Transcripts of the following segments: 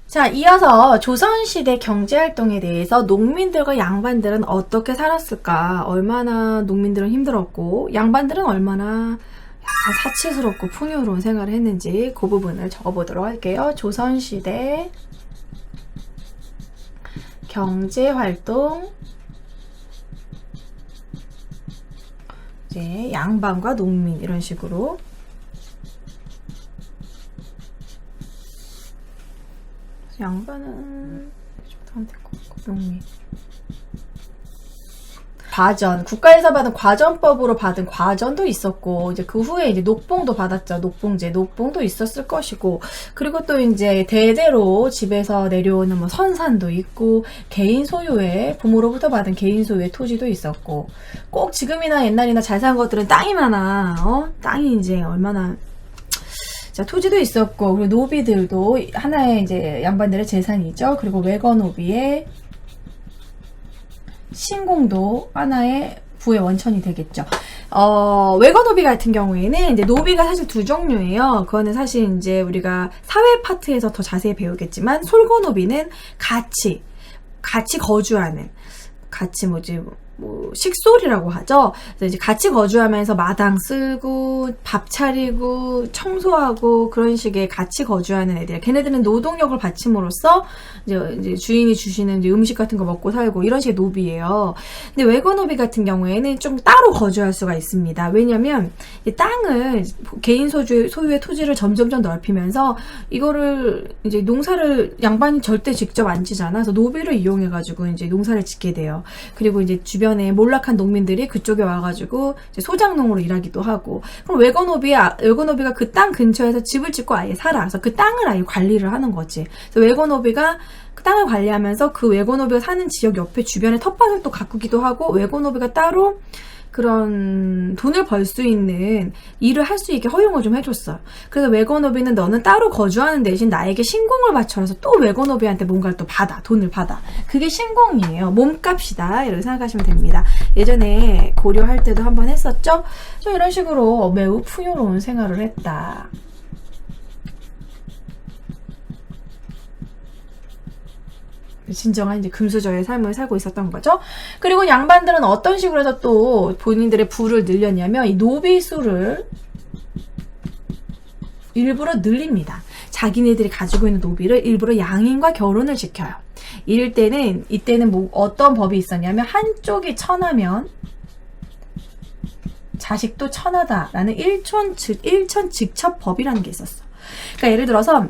자, 이어서 조선시대 경제활동에 대해서 농민들과 양반들은 어떻게 살았을까? 얼마나 농민들은 힘들었고, 양반들은 얼마나 약간 사치스럽고 풍요로운 생활을 했는지 그 부분을 적어보도록 할게요. 조선시대 경제활동, 이제 양반과 농민 이런 식으로. 양반은 농민. 과전, 국가에서 받은 과전법으로 받은 과전도 있었고, 이제 그 후에 이제 녹봉도 받았죠. 녹봉제, 녹봉도 있었을 것이고, 그리고 또 이제 대대로 집에서 내려오는 뭐 선산도 있고, 개인 소유의, 부모로부터 받은 개인 소유의 토지도 있었고, 꼭 지금이나 옛날이나 잘 산 것들은 땅이 많아, 땅이 이제 얼마나, 자, 토지도 있었고, 그리고 노비들도 하나의 이제 양반들의 재산이죠. 그리고 외거노비의 신공도 하나의 부의 원천이 되겠죠. 외거노비 같은 경우에는 이제 노비가 사실 두 종류예요. 그거는 사실 이제 우리가 사회 파트에서 더 자세히 배우겠지만, 솔거노비는 같이 거주하는, 같이 식솔이라고 하죠. 그래서 이제 같이 거주하면서 마당 쓸고, 밥 차리고, 청소하고, 그런 식의 같이 거주하는 애들. 걔네들은 노동력을 바침으로써, 이제 주인이 주시는 이제 음식 같은 거 먹고 살고, 이런 식의 노비예요. 근데 외거노비 같은 경우에는 좀 따로 거주할 수가 있습니다. 왜냐면, 이 땅을, 개인 소유의 토지를 점점 넓히면서, 이거를, 이제 농사를 양반이 절대 직접 안 지잖아. 그래서 노비를 이용해가지고 이제 농사를 짓게 돼요. 그리고 이제 주변에 몰락한 농민들이 그쪽에 와가지고 이제 소작농으로 일하기도 하고, 그럼 외거노비가 그 땅 근처에서 집을 짓고 아예 살아. 그래서 그 땅을 아예 관리를 하는 거지. 그래서 외거노비가 그 땅을 관리하면서 그 외거노비가 사는 지역 옆에 주변에 텃밭을 또 가꾸기도 하고, 외거노비가 따로 그런 돈을 벌 수 있는 일을 할 수 있게 허용을 좀 해줬어. 그래서 외거노비는 너는 따로 거주하는 대신 나에게 신공을 바쳐서 또 외거노비한테 뭔가를 또 받아. 돈을 받아. 그게 신공이에요. 몸값이다. 이렇게 생각하시면 됩니다. 예전에 고려할 때도 한번 했었죠? 좀 이런 식으로 매우 풍요로운 생활을 했다. 진정한 이제 금수저의 삶을 살고 있었던 거죠. 그리고 양반들은 어떤 식으로 해서 또 본인들의 부를 늘렸냐면, 이 노비 수를 일부러 늘립니다. 자기네들이 가지고 있는 노비를 일부러 양인과 결혼을 시켜요. 이때는 뭐 어떤 법이 있었냐면, 한쪽이 천하면 자식도 천하다라는 일천직첩법이라는 게 있었어. 그러니까 예를 들어서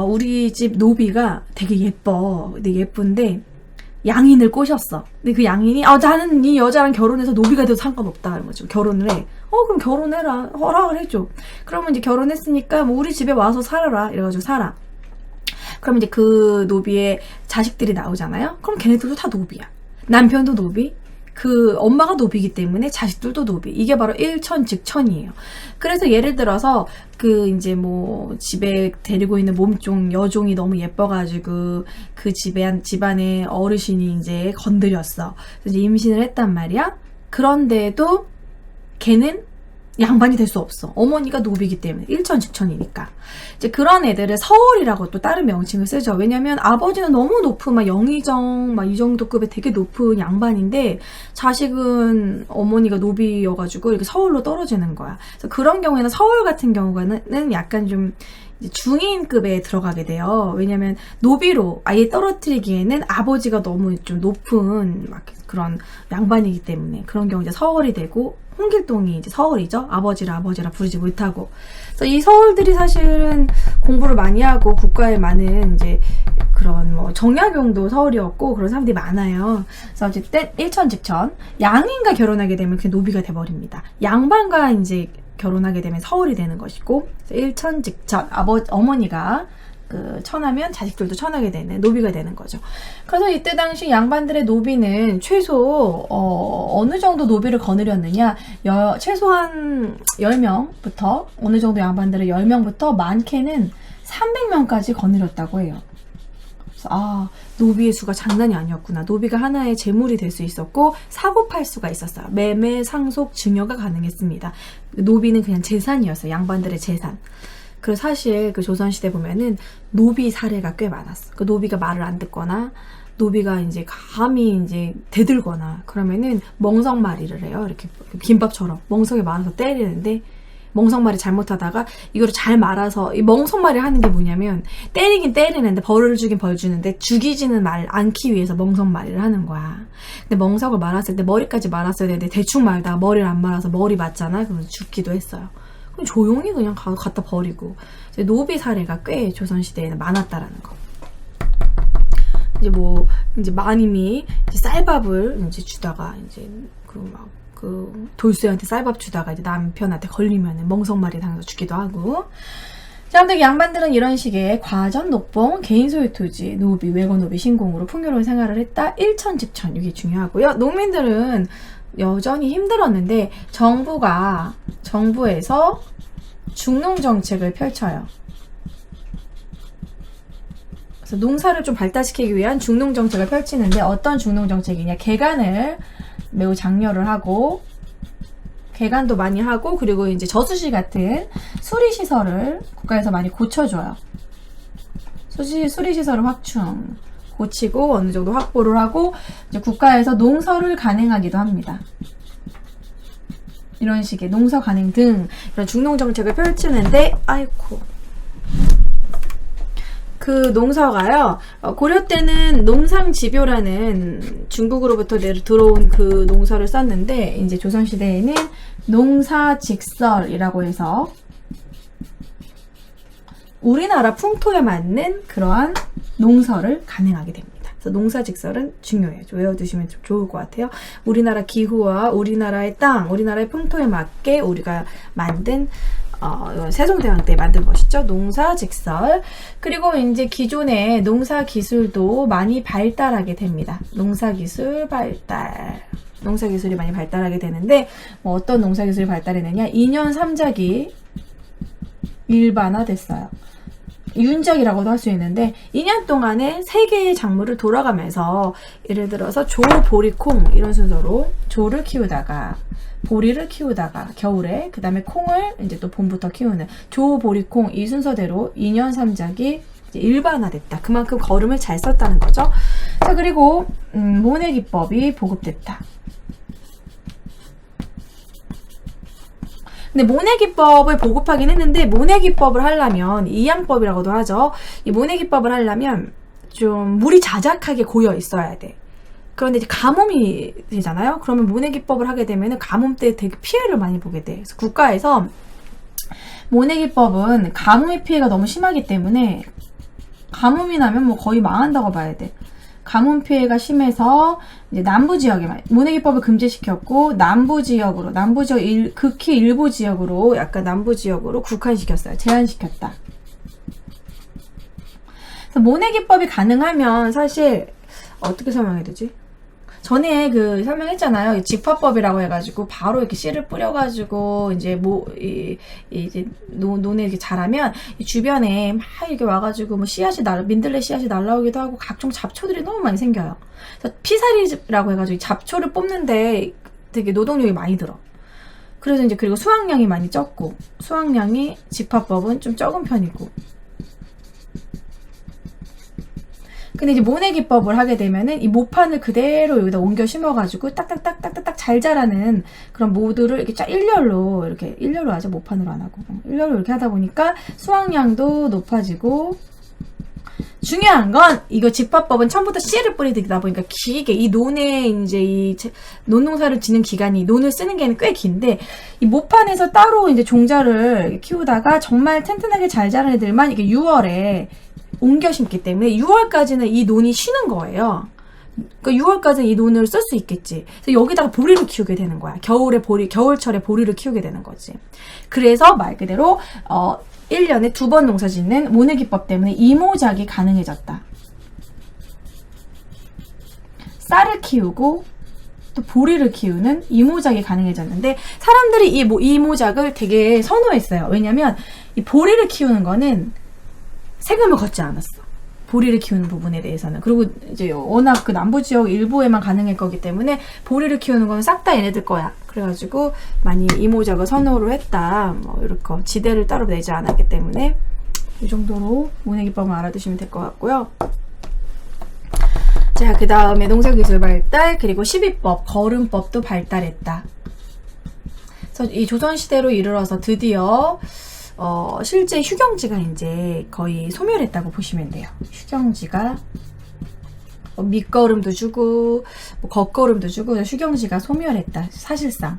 우리 집 노비가 되게 예뻐. 되게 예쁜데 양인을 꼬셨어. 근데 그 양인이 나는 이 여자랑 결혼해서 노비가 돼도 상관없다. 이러죠. 결혼을 해. 그럼 결혼해라. 허락을 해줘. 그러면 이제 결혼했으니까 뭐 우리 집에 와서 살아라. 이래가지고 살아. 그럼 이제 그 노비의 자식들이 나오잖아요. 그럼 걔네들도 다 노비야. 남편도 노비. 그 엄마가 노비이기 때문에 자식들도 노비. 이게 바로 일천직천이에요. 그래서 예를 들어서 그 이제 뭐 집에 데리고 있는 몸종 여종이 너무 예뻐가지고 그 집안의 어르신이 이제 건드렸어. 그래서 이제 임신을 했단 말이야. 그런데도 걔는 양반이 될 수 없어. 어머니가 노비이기 때문에. 일천직천이니까. 이제 그런 애들을 서월이라고 또 다른 명칭을 쓰죠. 왜냐면 아버지는 너무 높은 영의정 이 정도급의 되게 높은 양반인데, 자식은 어머니가 노비여가지고 이렇게 서월로 떨어지는 거야. 그래서 그런 경우에는 서월 같은 경우는 약간 좀 중인급에 들어가게 돼요. 왜냐면 노비로 아예 떨어뜨리기에는 아버지가 너무 좀 높은 그런 양반이기 때문에, 그런 경우 이제 서월이 되고, 홍길동이 이제 서월이죠. 아버지라 부르지 못하고. 그래서 이 서월들이 사실은 공부를 많이 하고 국가에 많은 이제 그런 정약용도 서월이었고, 그런 사람들이 많아요. 그래서 어쨌든 일천직천, 양인과 결혼하게 되면 그게 노비가 돼버립니다. 양반과 이제 결혼하게 되면 서월이 되는 것이고, 일천직천, 어머니가 천하면 자식들도 천하게 되는 노비가 되는 거죠. 그래서 이때 당시 양반들의 노비는 최소 어느 정도 노비를 거느렸느냐, 최소한 10명부터, 어느 정도 양반들은 10명부터 많게는 300명까지 거느렸다고 해요. 그래서 노비의 수가 장난이 아니었구나. 노비가 하나의 재물이 될 수 있었고, 사고 팔 수가 있었어요. 매매, 상속, 증여가 가능했습니다. 노비는 그냥 재산이었어요. 양반들의 재산. 그래서 사실 그 조선시대 보면은 노비 사례가 꽤 많았어. 그 노비가 말을 안 듣거나 노비가 이제 감히 이제 대들거나 그러면은 멍석말이를 해요. 이렇게 김밥처럼 멍석에 말아서 때리는데 멍석말이 잘못하다가 이거를 잘 말아서 이 멍석말이 하는 게 뭐냐면 때리긴 때리는데 벌을 주긴 벌 주는데 죽이지는 않기 위해서 멍석말이를 하는 거야. 근데 멍석을 말았을 때 머리까지 말았어야 되는데 대충 말다가 머리를 안 말아서 머리 맞잖아. 그러면 죽기도 했어요. 그럼 조용히 그냥 갖다 버리고 노비 사례가 꽤 조선시대에는 많았다라는 거. 이제 마님이 이제 쌀밥을 이제 주다가 이제 그 돌쇠한테 쌀밥 주다가 이제 남편한테 걸리면은 멍석말이 당해서 죽기도 하고. 자, 아무튼 양반들은 이런 식의 과전, 녹봉, 개인 소유 토지, 노비, 외거 노비, 신공으로 풍요로운 생활을 했다. 일천직천, 이게 중요하고요. 농민들은 여전히 힘들었는데 정부에서 중농 정책을 펼쳐요. 그래서 농사를 좀 발달시키기 위한 중농 정책을 펼치는데 어떤 중농 정책이냐? 개간을 매우 장려를 하고 개간도 많이 하고 그리고 이제 저수지 같은 수리시설을 국가에서 많이 고쳐줘요. 수리시설을 확충, 고치고 어느 정도 확보를 하고 이제 국가에서 농서를 간행하기도 합니다. 이런 식의 농서 간행 등 이런 중농 정책을 펼치는데 그 농서가요, 고려 때는 농상집요라는 중국으로부터 들어온 그 농서를 썼는데, 이제 조선시대에는 농사직설이라고 해서 우리나라 풍토에 맞는 그러한 농서를 간행하게 됩니다. 그래서 농사직설은 중요해요. 외워두시면 좀 좋을 것 같아요. 우리나라 기후와 우리나라의 땅, 우리나라의 풍토에 맞게 우리가 만든 세종대왕 때 만든 것이죠. 농사직설. 그리고 이제 기존의 농사기술도 많이 발달하게 됩니다. 농사기술이 많이 발달하게 되는데, 어떤 농사기술이 발달했느냐? 2년 3작이 일반화됐어요. 윤작이라고도 할 수 있는데 2년 동안에 3개의 작물을 돌아가면서 예를 들어서 조, 보리, 콩 이런 순서로 조를 키우다가 보리를 키우다가 겨울에 그 다음에 콩을 이제 또 봄부터 키우는 조, 보리, 콩 이 순서대로 2년 3작이 일반화됐다. 그만큼 거름을 잘 썼다는 거죠. 자, 그리고 모내기법이 보급됐다. 근데 모내기법을 보급하긴 했는데 모내기법을 하려면 이양법이라고도 하죠. 이 모내기법을 하려면 좀 물이 자작하게 고여 있어야 돼. 그런데 이제 가뭄이 되잖아요. 그러면 모내기법을 하게 되면 가뭄 때 되게 피해를 많이 보게 돼. 그래서 국가에서 모내기법은 가뭄의 피해가 너무 심하기 때문에 가뭄이 나면 거의 망한다고 봐야 돼. 가뭄 피해가 심해서 이제 남부 지역에만 모내기법을 금지시켰고 극히 일부 지역으로 약간 남부 지역으로 국한시켰어요. 제한시켰다. 그래서 모내기법이 가능하면 사실 어떻게 설명해야 되지? 전에 설명했잖아요. 직파법이라고 해가지고 바로 이렇게 씨를 뿌려가지고 이제 이제 논에 이렇게 자라면 이 주변에 막 이렇게 와가지고 민들레 씨앗이 날라오기도 하고 각종 잡초들이 너무 많이 생겨요. 그래서 피살이라고 해가지고 잡초를 뽑는데 되게 노동력이 많이 들어. 그래서 이제 그리고 수확량이 많이 적고 수확량이 직파법은 좀 적은 편이고. 근데 이제 모내기법을 하게 되면은 이 모판을 그대로 여기다 옮겨 심어가지고 딱딱딱딱딱 잘 자라는 그런 모두를 이렇게 쫙 일렬로 하죠. 모판으로 안 하고 일렬로 이렇게 하다 보니까 수확량도 높아지고, 중요한 건 이거 직파법은 처음부터 씨를 뿌리다 보니까 길게 이 논에 이제 이 논농사를 짓는 기간이 논을 쓰는 게는 꽤 긴데 이 모판에서 따로 이제 종자를 키우다가 정말 튼튼하게 잘 자란 애들만 이게 6월에 옮겨 심기 때문에 6월까지는 이 논이 쉬는 거예요. 그러니까 6월까지는 이 논을 쓸 수 있겠지. 그래서 여기다가 보리를 키우게 되는 거야. 겨울철에 보리를 키우게 되는 거지. 그래서 말 그대로 1년에 2번 농사 짓는 모내기법 때문에 이모작이 가능해졌다. 쌀을 키우고 또 보리를 키우는 이모작이 가능해졌는데 사람들이 이 이모작을 되게 선호했어요. 왜냐면 이 보리를 키우는 거는 세금을 걷지 않았어. 보리를 키우는 부분에 대해서는. 그리고 이제 워낙 그 남부 지역 일부에만 가능할 거기 때문에 보리를 키우는 건 싹 다 얘네들 거야. 그래가지고 많이 이모작을 선호를 했다. 뭐 이렇게 지대를 따로 내지 않았기 때문에 이 정도로 모내기법을 알아두시면 될 것 같고요. 자, 그 다음에 농사기술 발달, 그리고 시비법, 거름법도 발달했다. 그래서 이 조선시대로 이르러서 드디어 실제 휴경지가 이제 거의 소멸했다고 보시면 돼요. 휴경지가 밑거름도 주고 뭐 겉거름도 주고 휴경지가 소멸했다. 사실상.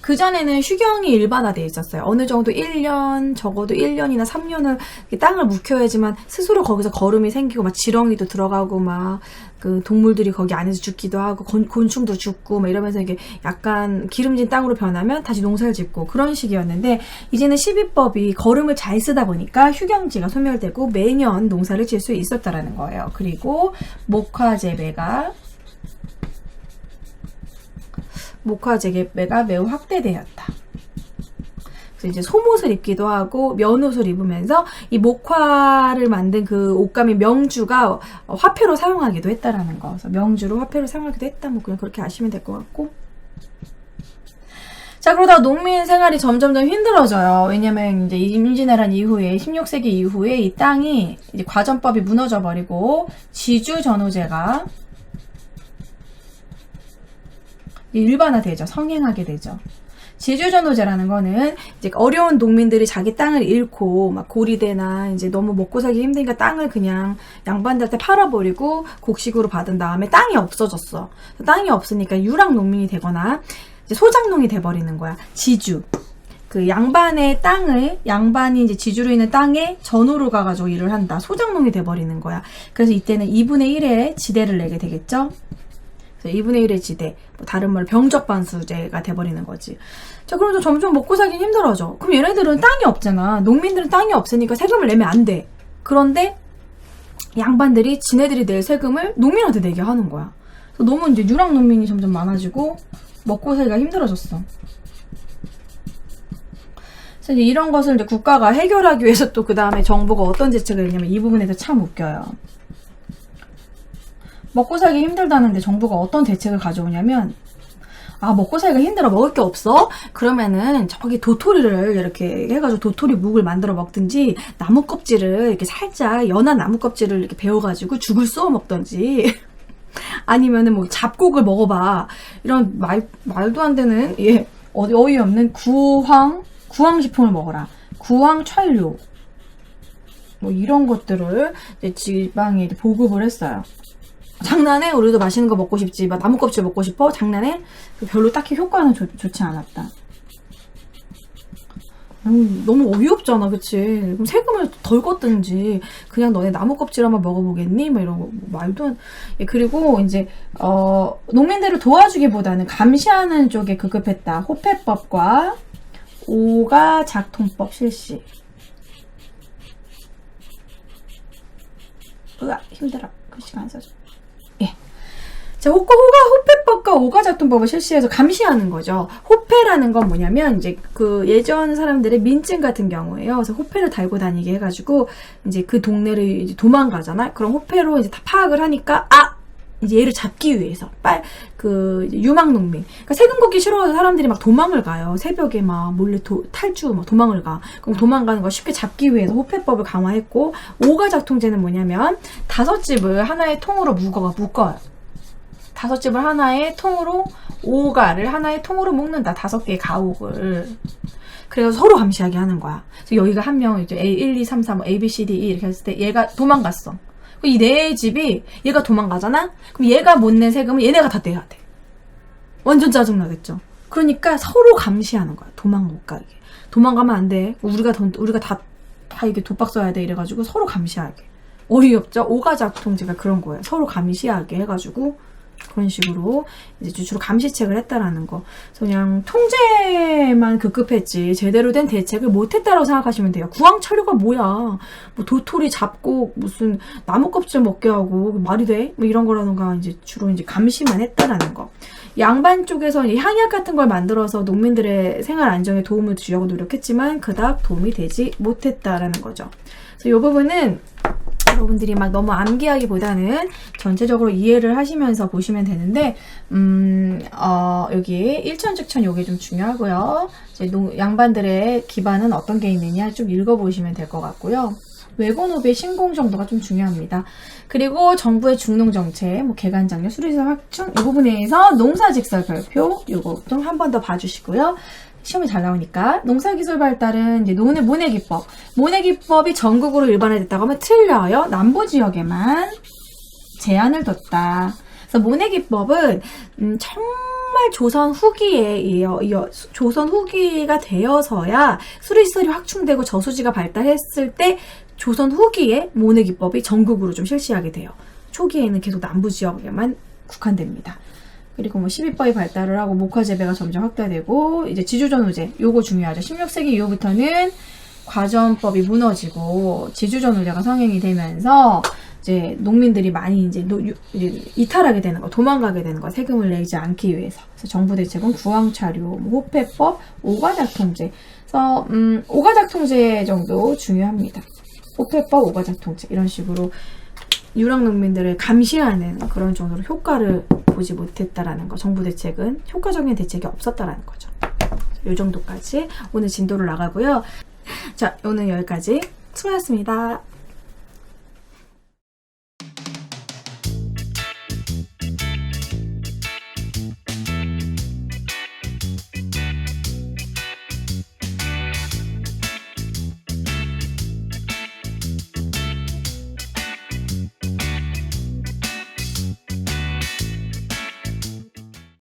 그전에는 휴경이 일반화되어 있었어요. 어느 정도 1년, 적어도 1년이나 3년을 땅을 묵혀야지만 스스로 거기서 거름이 생기고 막 지렁이도 들어가고 막 그 동물들이 거기 안에서 죽기도 하고 곤충도 죽고 막 이러면서 이게 약간 기름진 땅으로 변하면 다시 농사를 짓고 그런 식이었는데 이제는 시비법이 거름을 잘 쓰다 보니까 휴경지가 소멸되고 매년 농사를 질 수 있었다라는 거예요. 그리고 목화재배가 매우 확대되었다. 그래서 이제 속옷을 입기도 하고 면옷을 입으면서 이 목화를 만든 그 옷감이 명주가 화폐로 사용하기도 했다라는 거. 그래서 명주로 화폐로 사용하기도 했다. 뭐 그냥 그렇게 아시면 될 것 같고. 자, 그러다가 농민 생활이 점점점 힘들어져요. 왜냐면 이제 임진왜란 이후에 16세기 이후에 이 땅이 이제 과전법이 무너져 버리고 지주 전호제가 일반화되죠. 성행하게 되죠. 지주전호제라는 거는 이제 어려운 농민들이 자기 땅을 잃고 막 고리대나 이제 너무 먹고 살기 힘드니까 땅을 그냥 양반들한테 팔아버리고 곡식으로 받은 다음에 땅이 없어졌어. 땅이 없으니까 유랑 농민이 되거나 이제 소작농이 돼버리는 거야. 지주. 그 양반의 땅을 양반이 이제 지주로 있는 땅에 전호로 가가지고 일을 한다. 소작농이 돼버리는 거야. 그래서 이때는 2분의 1의 지대를 내게 되겠죠. 2분의 1의 지대, 뭐 다른 말로 병적반수제가 돼버리는 거지. 자, 그럼 점점 먹고 살기 힘들어져. 그럼 얘네들은 땅이 없잖아. 농민들은 땅이 없으니까 세금을 내면 안 돼. 그런데 양반들이 지네들이 낼 세금을 농민한테 내게 하는 거야. 그래서 너무 이제 유랑 농민이 점점 많아지고 먹고 살기가 힘들어졌어. 그래서 이제 이런 것을 이제 국가가 해결하기 위해서 또 그 다음에 정부가 어떤 대책을 했냐면 이 부분에서 참 웃겨요. 먹고 살기 힘들다는데 정부가 어떤 대책을 가져오냐면 먹고 살기가 힘들어 먹을 게 없어? 그러면은 저기 도토리를 이렇게 해가지고 도토리 묵을 만들어 먹든지 나무 껍질을 이렇게 살짝 연한 나무 껍질을 이렇게 베어가지고 죽을 쏘아 먹든지 아니면은 뭐 잡곡을 먹어봐. 이런 말도 안 되는 어이없는 구황식품을 먹어라. 구황철료 뭐 이런 것들을 이제 지방에 이제 보급을 했어요. 장난해? 우리도 맛있는 거 먹고 싶지. 막 나무 껍질 먹고 싶어? 장난해? 별로 딱히 효과는 좋지 않았다. 너무 어이없잖아, 그치? 그럼 세금을 덜 걷든지 그냥 너네 나무 껍질 한번 먹어보겠니? 막 이런 거 말도 안. 그리고 이제 농민들을 도와주기보다는 감시하는 쪽에 급급했다. 호패법과 오가작통법 실시. 으아, 힘들어. 글씨가 안 써져. 자, 호패법과 오가작통법을 실시해서 감시하는 거죠. 호패라는 건 뭐냐면, 이제 그 예전 사람들의 민증 같은 경우에요. 그래서 호패를 달고 다니게 해가지고, 이제 그 동네를 이제 도망가잖아? 그럼 호패로 이제 다 파악을 하니까, 이제 얘를 잡기 위해서, 유망농민. 그러니까 세금 걷기 싫어서 사람들이 막 도망을 가요. 새벽에 막 몰래 탈주, 막 도망을 가. 그럼 도망가는 거 쉽게 잡기 위해서 호패법을 강화했고, 오가작통제는 뭐냐면, 5집을 하나의 통으로 묶어요. 5집을 하나의 통으로, 오가를 하나의 통으로 묶는다. 5개의 가옥을. 그래서 서로 감시하게 하는 거야. 그래서 여기가 한 명, 이제 A, 1, 2, 3, 4, 뭐 A, B, C, D, E 이렇게 했을 때 얘가 도망갔어. 이 4집이 얘가 도망가잖아? 그럼 얘가 못 낸 세금을 얘네가 다 내야 돼. 완전 짜증나겠죠? 그러니까 서로 감시하는 거야. 도망 못 가게. 도망가면 안 돼. 우리가 다 이게 독박 써야 돼. 이래가지고 서로 감시하게. 어이없죠? 오가작통제가 그런 거예요. 서로 감시하게 해가지고 그런 식으로 이제 주로 감시책을 했다라는 거. 그래서 그냥 통제만 급급했지 제대로 된 대책을 못했다라고 생각하시면 돼요. 구황철료가 뭐야? 뭐 도토리 잡고 무슨 나무 껍질 먹게 하고 말이 돼? 뭐 이런 거라던가 이제 주로 이제 감시만 했다라는 거. 양반 쪽에서 향약 같은 걸 만들어서 농민들의 생활 안정에 도움을 주려고 노력했지만 그닥 도움이 되지 못했다라는 거죠. 그래서 이 부분은 여러분들이 막 너무 암기하기보다는 전체적으로 이해를 하시면서 보시면 되는데, 여기 일천즉천 요게 좀 중요하고요. 이제 양반들의 기반은 어떤 게 있느냐 좀 읽어보시면 될 것 같고요. 외고노비의 신공 정도가 좀 중요합니다. 그리고 정부의 중농정책, 뭐 개간장려, 수리시설 확충 이 부분에서 농사직설 별표 요거 좀 한 번 더 봐주시고요. 시험이 잘 나오니까 농사기술 발달은 이제 모내기법. 모내기법이 전국으로 일반화됐다고 하면 틀려요. 남부 지역에만 제한을 뒀다. 그래서 모내기법은 정말 조선 후기에 조선 후기가 되어서야 수리시설이 확충되고 저수지가 발달했을 때 조선 후기에 모내기법이 전국으로 좀 실시하게 돼요. 초기에는 계속 남부 지역에만 국한됩니다. 그리고 뭐 12법이 발달을 하고 목화재배가 점점 확대되고 이제 지주전후제 요거 중요하죠. 16세기 이후부터는 과전법이 무너지고 지주전후제가 성행이 되면서 이제 농민들이 많이 이제 이탈하게 되는 거, 도망가게 되는 거, 세금을 내지 않기 위해서. 그래서 정부 대책은 구황차료, 뭐 호패법, 오가작통제. 그래서 오가작통제 정도 중요합니다. 호패법, 오가작통제 이런 식으로 유랑농민들을 감시하는 그런 정도로 효과를 보지 못했다라는 거. 정부 대책은 효과적인 대책이 없었다라는 거죠. 이 정도까지 오늘 진도를 나가고요. 자, 오늘 여기까지 수고하셨습니다.